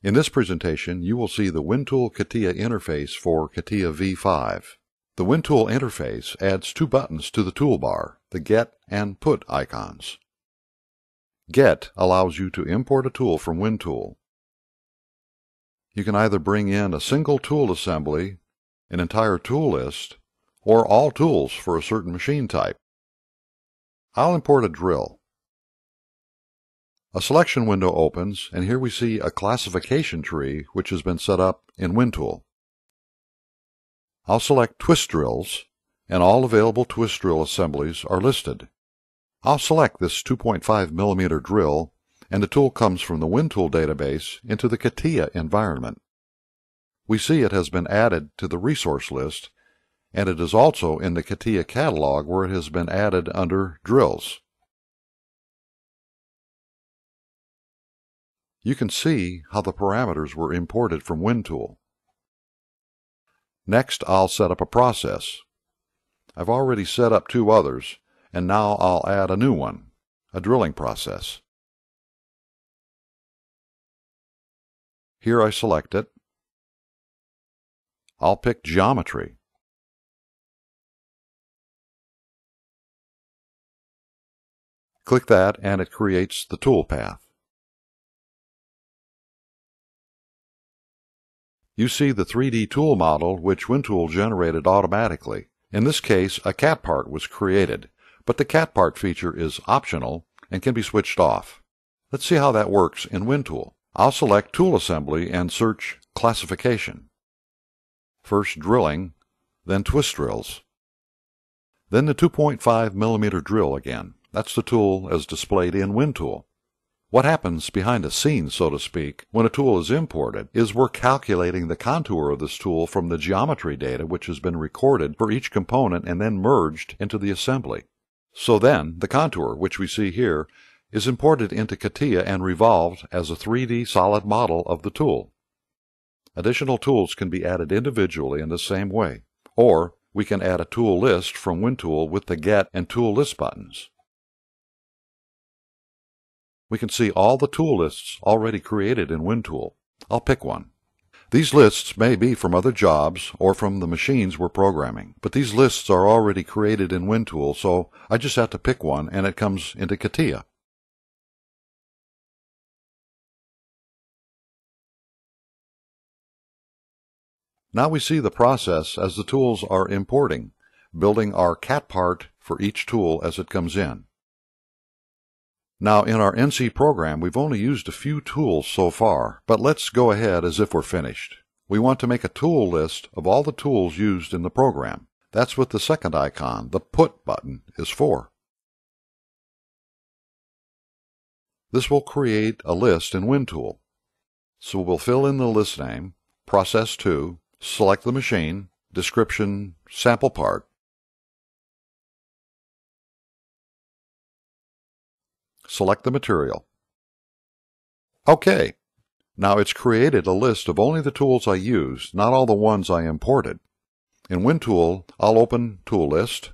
In this presentation, you will see the WinTool-Catia interface for Catia V5. The WinTool interface adds two buttons to the toolbar, the Get and Put icons. Get allows you to import a tool from WinTool. You can either bring in a single tool assembly, an entire tool list, or all tools for a certain machine type. I'll import a drill. A selection window opens, and here we see a classification tree which has been set up in WinTool. I'll select twist drills, and all available twist drill assemblies are listed. I'll select this 2.5 mm drill, and the tool comes from the WinTool database into the Catia environment. We see it has been added to the resource list, and it is also in the Catia catalog where it has been added under Drills. You can see how the parameters were imported from WinTool. Next, I'll set up a process. I've already set up two others, and now I'll add a new one, a drilling process. Here I select it. I'll pick Geometry. Click that and it creates the tool path. You see the 3D tool model which WinTool generated automatically. In this case, a cat part was created, but the cat part feature is optional and can be switched off. Let's see how that works in WinTool. I'll select Tool Assembly and search Classification. First Drilling, then Twist Drills. Then the 2.5 mm drill again. That's the tool as displayed in WinTool. What happens behind the scenes, so to speak, when a tool is imported is we're calculating the contour of this tool from the geometry data which has been recorded for each component and then merged into the assembly. So then, the contour, which we see here, is imported into Catia and revolved as a 3D solid model of the tool. Additional tools can be added individually in the same way, or we can add a tool list from WinTool with the Get and Tool List buttons. We can see all the tool lists already created in WinTool. I'll pick one. These lists may be from other jobs or from the machines we're programming, but these lists are already created in WinTool, so I just have to pick one and it comes into Catia. Now we see the process as the tools are importing, building our cat part for each tool as it comes in. Now in our NC program we've only used a few tools so far, but let's go ahead as if we're finished. We want to make a tool list of all the tools used in the program. That's what the second icon, the Put button, is for. This will create a list in WinTool. So we'll fill in the list name, Process 2, select the machine, description, sample part. Select the material. OK. Now it's created a list of only the tools I used, not all the ones I imported. In WinTool, I'll open Tool List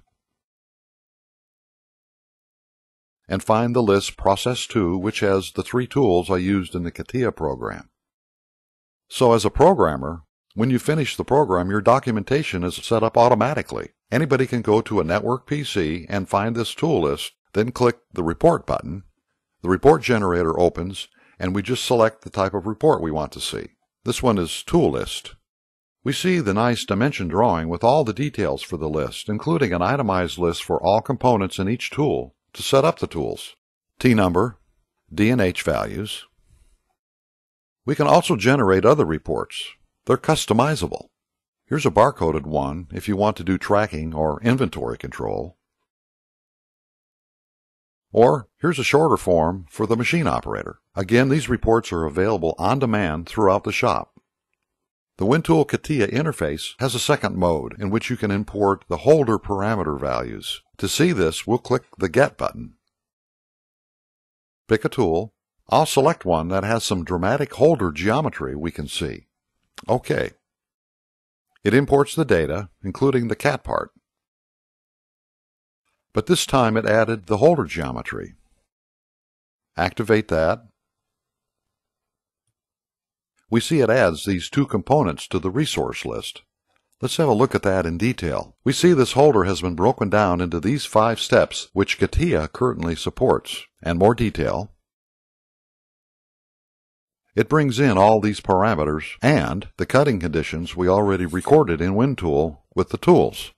and find the list Process 2, which has the three tools I used in the Catia program. So as a programmer, when you finish the program, your documentation is set up automatically. Anybody can go to a network PC and find this tool list, then click the Report button. The report generator opens, and we just select the type of report we want to see. This one is Tool List. We see the nice dimension drawing with all the details for the list, including an itemized list for all components in each tool to set up the tools. T number, D and H values. We can also generate other reports. They're customizable. Here's a barcoded one if you want to do tracking or inventory control. Or here's a shorter form for the machine operator. Again, these reports are available on demand throughout the shop. The WinTool-Catia interface has a second mode in which you can import the holder parameter values. To see this, we'll click the Get button. Pick a tool. I'll select one that has some dramatic holder geometry we can see. OK. It imports the data, including the cat part. But this time it added the holder geometry. Activate that. we see it adds these two components to the resource list. Let's have a look at that in detail. We see this holder has been broken down into these 5 steps which Catia currently supports. And more detail. It brings in all these parameters and the cutting conditions we already recorded in WinTool with the tools.